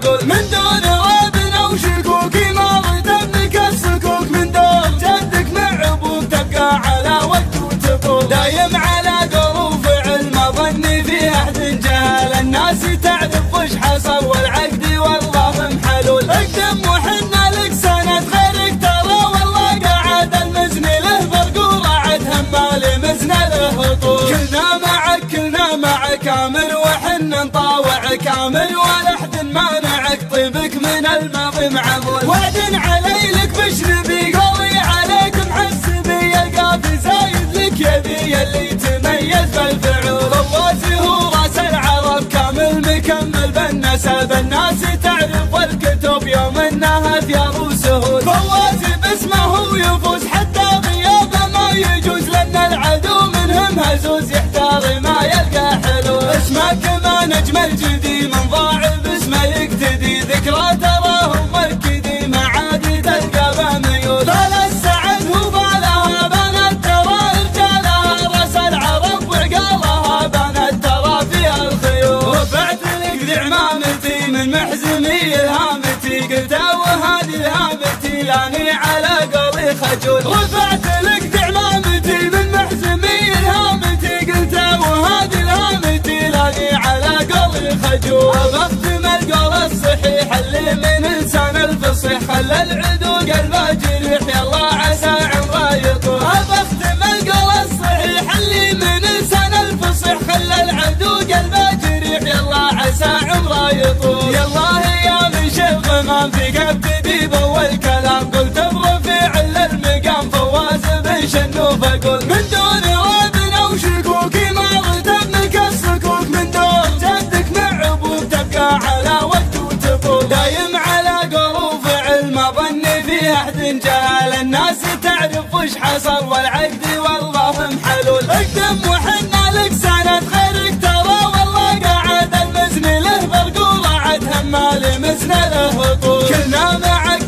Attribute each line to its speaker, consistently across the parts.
Speaker 1: فقول من دون ريب او شكوك ما ردمك السكوك من دون جدك مع ابوك تبقى على وقت وتقول دايم على قول وفعل ما ظني في احد جهل الناس تعرف وش حصل والعقد والله محلول اقدم وحنا لك سند غيرك ترى والله قاعد المزن له برقول عد همالي مزن له طول كلنا معك كامل وحنا نطاوع كامل ولا احد مانعك طيبك من الماضي معمول وعد علي لك بشنبي قوي عليك محسبي القافي زايد لك يدي اللي تميز بالفعول فوازي هو راس العرب كامل مكمل بالنسب الناس تعرف والكتب يوم انها ثياب وسهول فوازي باسمه يفوز حتى غيابه ما يجوز لان العدو منهم هزوز يحتار ما يلقى حلول اسمه كما نجم الجدي من ضاع باسمه يقتدي ذكرى تراهم مركدي ما عاد تلقى بميول طال السعد هو بالها بنت ترى رجالها راس العرب وعقالها بنت ترى فيها الخيول رفعت لك دعمامتي من محزمي الهامتي قلتها وهذه الهامتي لاني على قولي خجول رفعت لك دعمامتي من محزمي الهامتي قلتها وهذه الهامتي لاني على قولي خجول بختم القول الصحيح اللي من لسان الفصيح خلى العدو قلبه جريح يلا عسى عمره يطول بختم القول الصحيح اللي من لسان الفصيح خلى العدو قلبه جريح يلا عسى عمره يطول يالله يا من شيخ غمام في ابتدي باول كلام قلت ابغى فعل المقام فواز بن شنوف اقول من دون ريب او شكوك ما ردمك السكوك من دون جدك مع ابوك تبقى على وقت وتقول دايم على قول وفعل ما ظني في احد جهل الناس تعرف وش حصل والعقد والله محلول اقدم وحنا لك سند غيرك ترى والله قاعد المزن له برقول عد همالي مزن له طول كلنا معك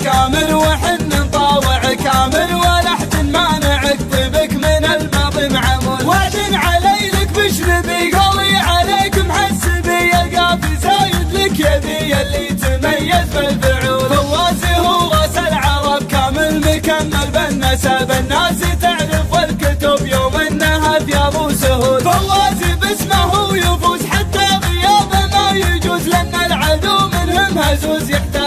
Speaker 1: كامل وحنا نطاوع كامل ولا احد مانعك طيبك من الماضي معمول وعد علي لك بشنبي قولي عليك محسبي القافي زايد لك يدي اللي تميز بالفعول فوازي هو راس العرب كامل مكمل بالنسب الناس تعرف والكتب يوم انها ثياب وسهول فوازي باسمه يفوز حتى غيابه ما يجوز لان العدو منهم هزوز يحتاج